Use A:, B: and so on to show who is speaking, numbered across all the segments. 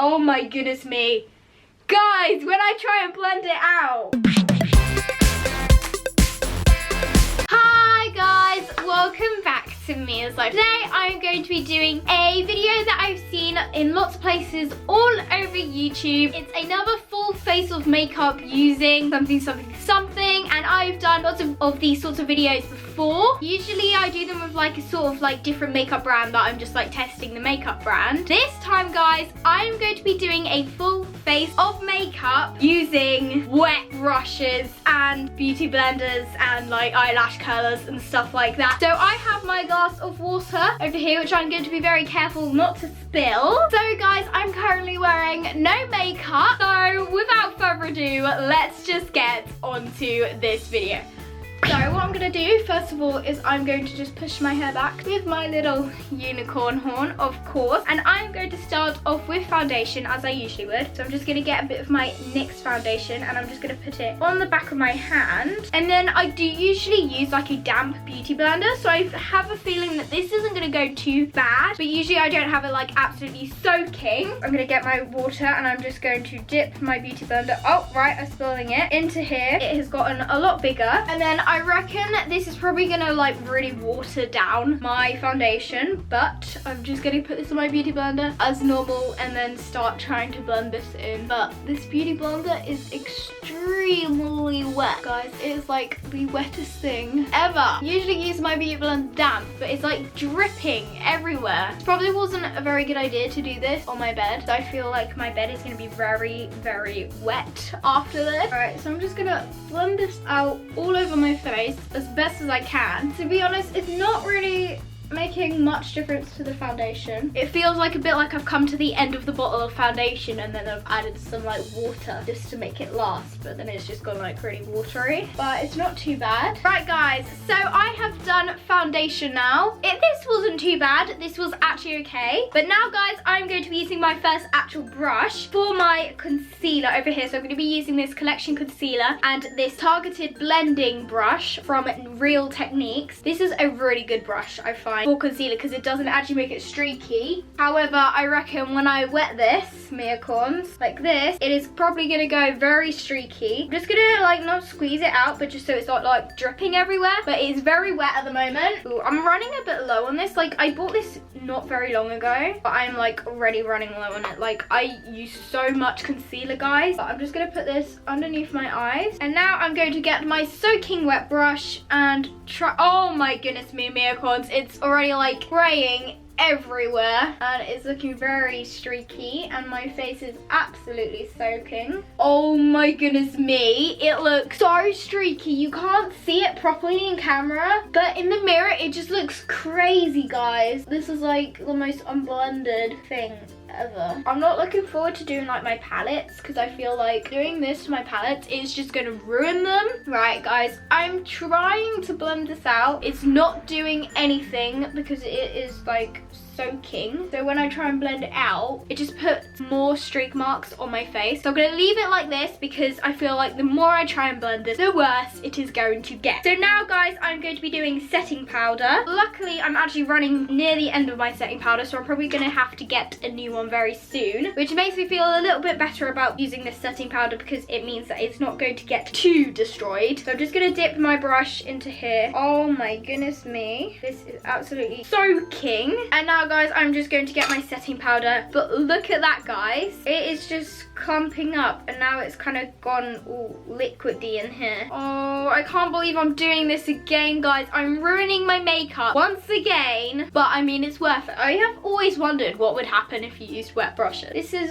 A: Oh my goodness me. Guys, when I try and blend it out. Hi guys, welcome back to Mia's Life. Today I'm going to be doing a video that I've seen in lots of places all over YouTube. It's another full face of makeup using something, and I've done lots of these sorts of videos before. Usually I do them with like a sort of like different makeup brand that I'm just like testing the makeup brand. This time guys, I'm going to be doing a full face of makeup using wet brushes and beauty blenders and like eyelash curlers and stuff like that. So I have my glass of water over here, which I'm going to be very careful not to spill. So guys, I'm currently wearing no makeup. So without further ado, let's just get onto this video. So what I'm going to do, first of all, is I'm going to just push my hair back with my little unicorn horn, of course. And I'm going to start off with foundation, as I usually would. So I'm just going to get a bit of my NYX foundation, and I'm just going to put it on the back of my hand. And then I do usually use like a damp beauty blender. So I have a feeling that this isn't going to go too bad. But usually I don't have it like absolutely soaking. I'm going to get my water, and I'm just going to dip my beauty blender. Oh, right, I'm spilling it into here. It has gotten a lot bigger. And then I reckon this is probably gonna like really water down my foundation, but I'm just gonna put this on my beauty blender as normal and then start trying to blend this in. But this beauty blender is extremely wet, guys. It is like the wettest thing ever. Usually use my beauty blender damp, but it's like dripping everywhere. It probably wasn't a very good idea to do this on my bed. So I feel like my bed is gonna be very, very wet after this. All right, so I'm just gonna blend this out all over my face as best as I can. To be honest, it's not really making much difference to the foundation. It feels like a bit like I've come to the end of the bottle of foundation and then I've added some like water just to make it last, but then it's just gone like really watery, but it's not too bad. Right guys, so I have done foundation now. This wasn't too bad. This was actually okay. But now guys, I'm going to be using my first actual brush for my concealer over here. So I'm going to be using this Collection concealer and this targeted blending brush from Real Techniques. This is a really good brush, I find, for concealer because it doesn't actually make it streaky. However, I reckon when I wet this, Mia Corns, like this, it is probably gonna go very streaky. I'm just gonna like not squeeze it out, but just so it's not like dripping everywhere. But it's very wet at the moment. Ooh, I'm running a bit low on this. Like I bought this not very long ago, but I'm like already running low on it. Like I use so much concealer, guys. But I'm just gonna put this underneath my eyes. And now I'm going to get my soaking wet brush and try. Oh my goodness me, Mia Corns, it's already like spraying everywhere and it's looking very streaky and my face is absolutely soaking. Oh my goodness me, it looks so streaky. You can't see it properly in camera, but in the mirror it just looks crazy, guys. This is like the most unblended thing ever. I'm not looking forward to doing like my palettes because I feel like doing this to my palettes is just gonna ruin them. Right guys, I'm trying to blend this out. It's not doing anything because it is like soaking. So when I try and blend it out, it just puts more streak marks on my face. So I'm gonna leave it like this because I feel like the more I try and blend this, the worse it is going to get. So now guys, I'm going to be doing setting powder. Luckily, I'm actually running near the end of my setting powder, so I'm probably gonna have to get a new one very soon, which makes me feel a little bit better about using this setting powder because it means that it's not going to get too destroyed. So I'm just gonna dip my brush into here. Oh my goodness me, this is absolutely soaking. And now guys, I'm just going to get my setting powder, but look at that guys, it is just clumping up and now it's kind of gone all liquidy in here. Oh, I can't believe I'm doing this again, guys. I'm ruining my makeup once again, but I mean it's worth it. I have always wondered what would happen if you used wet brushes. This is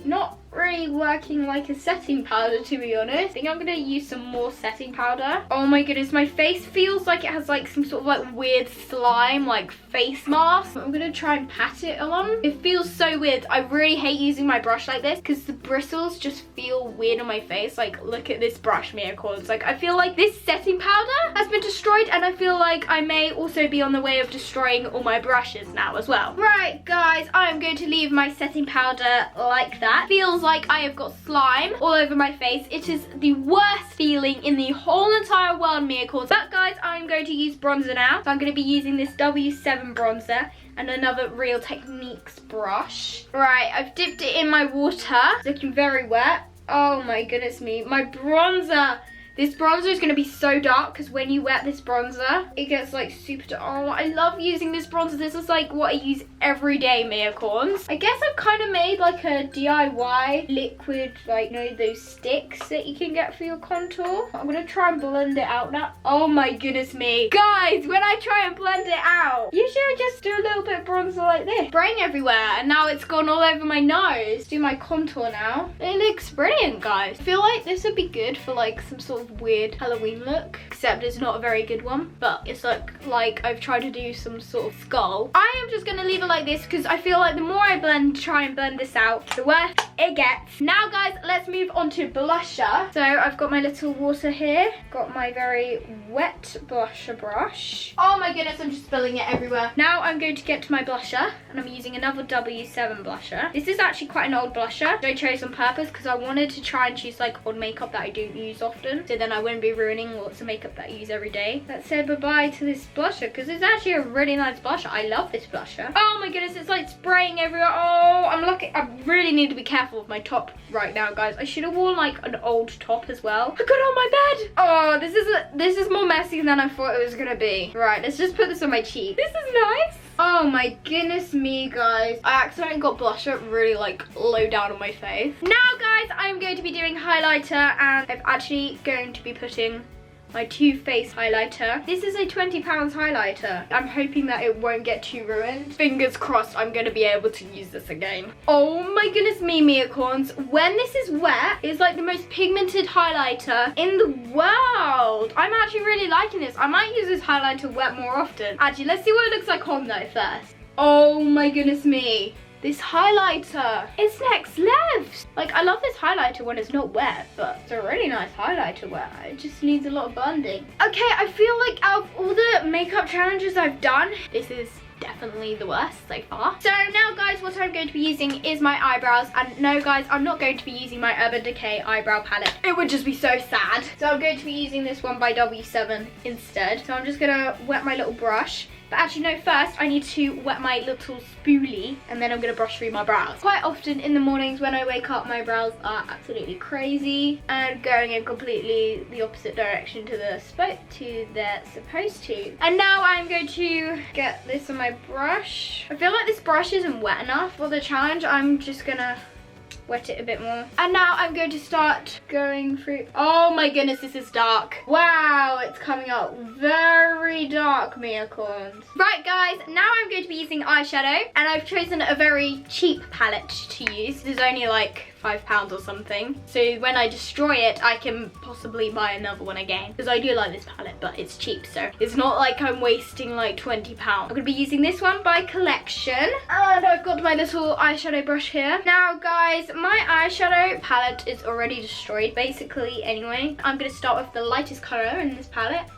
A: not really working like a setting powder, to be honest. I think I'm gonna use some more setting powder. Oh my goodness, my face feels like it has like some sort of like weird slime, like face mask. I'm gonna try and pat it on. It feels so weird. I really hate using my brush like this because the bristles just feel weird on my face. Like look at this brush, Mia Corns. Like I feel like this setting powder has been destroyed and I feel like I may also be on the way of destroying all my brushes now as well. Right guys, I'm going to leave my setting powder like that. Feels like I have got slime all over my face. It is the worst feeling in the whole entire world, Mia Corns. But guys, I'm going to use bronzer now. So I'm going to be using this W7 bronzer. and another Real Techniques brush. Right, I've dipped it in my water. It's looking very wet. Oh my goodness me. My bronzer. This bronzer is going to be so dark because when you wet this bronzer, it gets like super dark. Oh, I love using this bronzer. This is like what I use every day, Mia Corns. I guess I've kind of made like a DIY liquid, like, you know, those sticks that you can get for your contour. I'm going to try and blend it out now. Oh my goodness me. Guys, when I try and blend it out, usually I just do a little bit of bronzer like this. Spraying everywhere, and now it's gone all over my nose. Do my contour now. It looks brilliant, guys. I feel like this would be good for like some sort of weird Halloween look, except it's not a very good one, but it's like I've tried to do some sort of skull. I am just gonna leave it like this because I feel like the more I try and blend this out, the worse it gets. Now guys, let's move on to blusher. So I've got my little water here, got my very wet blusher brush. Oh my goodness, I'm just spilling it everywhere. Now I'm going to get to my blusher, and I'm using another W7 blusher. This is actually quite an old blusher. I chose on purpose because I wanted to try and choose like old makeup that I don't use often, so then I wouldn't be ruining lots of makeup that I use every day. Let's say bye-bye to this blusher because it's actually a really nice blusher. I love this blusher. Oh my goodness, it's like spraying everywhere. Oh, I'm lucky. I really need to be careful with my top right now, guys. I should have worn like an old top as well. I got it on my bed. Oh, this is more messy than I thought it was gonna be. Right, let's just put this on my cheek. This is nice. Oh my goodness me, guys. I accidentally got blusher really like low down on my face. Now guys, I'm going to be doing highlighter, and I'm actually going to be putting my Too Faced highlighter. This is a £20 highlighter. I'm hoping that it won't get too ruined. Fingers crossed I'm gonna be able to use this again. Oh my goodness me, Mia Corns. When this is wet, it's like the most pigmented highlighter in the world. I'm actually really liking this. I might use this highlighter wet more often. Actually, let's see what it looks like on though first. Oh my goodness me. This highlighter is next level. Like, I love this highlighter when it's not wet, but it's a really nice highlighter wet. It just needs a lot of blending. Okay, I feel like out of all the makeup challenges I've done, this is definitely the worst so far. So now guys, what I'm going to be using is my eyebrows, and no guys, I'm not going to be using my Urban Decay eyebrow palette. It would just be so sad. So I'm going to be using this one by W7 instead. So I'm just gonna wet my little brush. But actually no, first I need to wet my little spoolie, and then I'm going to brush through my brows. Quite often in the mornings when I wake up, my brows are absolutely crazy and going in completely the opposite direction to they're supposed to. And now I'm going to get this on my brush. I feel like this brush isn't wet enough for the challenge. I'm just going to wet it a bit more. And now I'm going to start going through. Oh my goodness, this is dark. Wow, it's coming out very dark, Mia Corns. Right guys, now I'm going to be using eyeshadow, and I've chosen a very cheap palette to use. This is only like £5 or something, so when I destroy it I can possibly buy another one again, because I do like this palette, but it's cheap, so it's not like I'm wasting like £20. I'm gonna be using this one by Collection, and I've got my little eyeshadow brush here. Now guys, my eyeshadow palette is already destroyed basically anyway. I'm gonna start with the lightest color in this palette,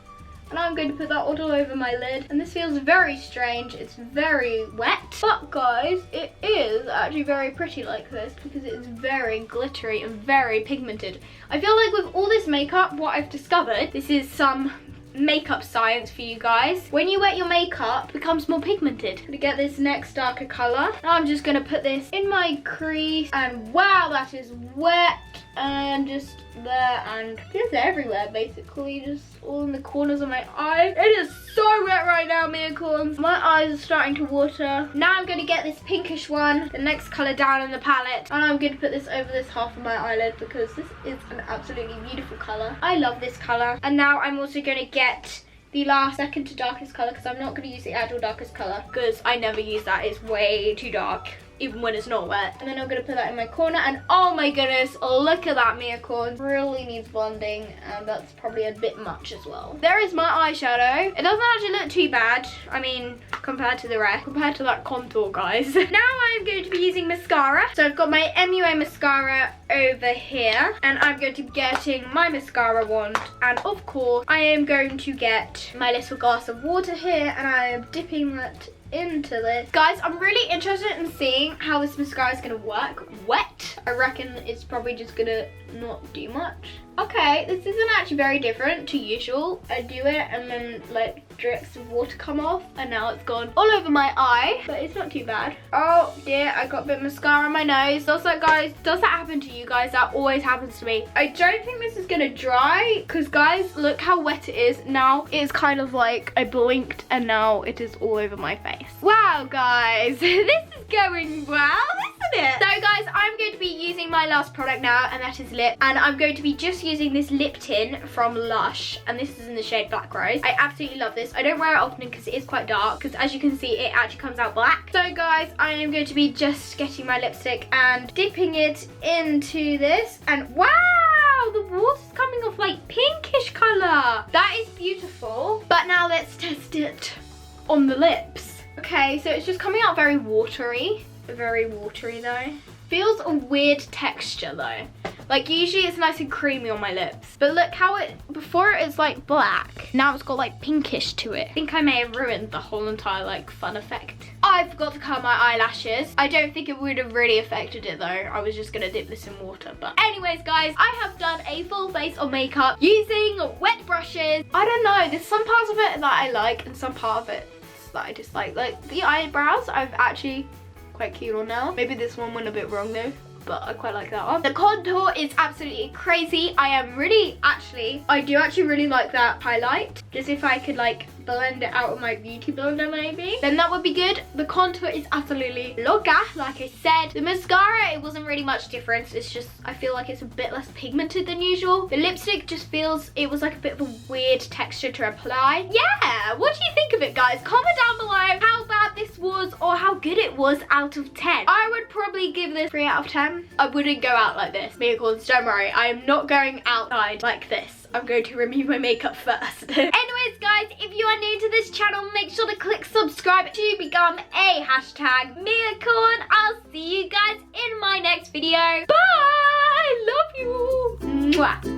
A: and I'm going to put that all over my lid. And this feels very strange. It's very wet. But guys, it is actually very pretty like this because it is very glittery and very pigmented. I feel like with all this makeup, what I've discovered, this is some makeup science for you guys. When you wet your makeup, it becomes more pigmented. I'm gonna get this next darker color. Now I'm just gonna put this in my crease, and wow, that is wet, and just there, and just everywhere basically, just all in the corners of my eye. It is so wet right now, Mia Corns. My eyes are starting to water. Now I'm going to get this pinkish one, the next colour down in the palette, and I'm going to put this over this half of my eyelid because this is an absolutely beautiful colour. I love this colour. And now I'm also going to get the last second to darkest colour, because I'm not going to use the actual darkest colour because I never use that. It's way too dark, even when it's not wet. And then I'm gonna put that in my corner, and oh my goodness, look at that, Mia Corns. Really needs blending, and that's probably a bit much as well. There is my eyeshadow. It doesn't actually look too bad, I mean, compared to the rest, compared to that contour, guys. Now I'm going to be using mascara. So I've got my MUA mascara over here, and I'm going to be getting my mascara wand, and of course I am going to get my little glass of water here, and I am dipping that into this. Guys, I'm really interested in seeing how this mascara is gonna work wet. I reckon it's probably just gonna not do much. Okay, this isn't actually very different to usual. I do it and then like drips of water come off, and now it's gone all over my eye, but it's not too bad. Oh dear, I got a bit of mascara on my nose. Also guys, does that happen to you guys? That always happens to me. I don't think this is gonna dry, because guys, look how wet it is. Now it's kind of like I blinked and now it is all over my face. Wow guys, this is going well, isn't it? So guys, I'm going to be using my last product now, and that is lip, and I'm going to be just using this lip tint from Lush, and this is in the shade Black Rose. I absolutely love this. I don't wear it often because it is quite dark, because as you can see it actually comes out black. So guys, I am going to be just getting my lipstick and dipping it into this, and wow, the water's coming off like pinkish colour. That is beautiful. But now let's test it on the lips. Okay, so it's just coming out very watery though. Feels a weird texture though. Like usually it's nice and creamy on my lips, but look how it, before it was like black, now it's got like pinkish to it. I think I may have ruined the whole entire like fun effect. I forgot to curl my eyelashes. I don't think it would have really affected it though. I was just gonna dip this in water, but anyways guys, I have done a full face of makeup using wet brushes. I don't know, there's some parts of it that I like and some part of it that I dislike. Like the eyebrows, I've actually quite keen on now. Maybe this one went a bit wrong though, but I quite like that one. The contour is absolutely crazy. I do actually really like that highlight. Just if I could like blend it out with my beauty blender maybe, then that would be good. The contour is absolutely loca, like I said. The mascara, it wasn't really much difference. It's just, I feel like it's a bit less pigmented than usual. The lipstick just feels, it was like a bit of a weird texture to apply. Yeah, what do you think of it guys? Comment down below how bad this was or how good it was out of 10. I would probably give this 3 out of 10. I wouldn't go out like this. Miracles, don't worry, I am not going outside like this. I'm going to remove my makeup first. Anyways guys, if you are new to this channel, make sure to click subscribe to become a #Miacorn. I'll see you guys in my next video. Bye! Love you! Mwah.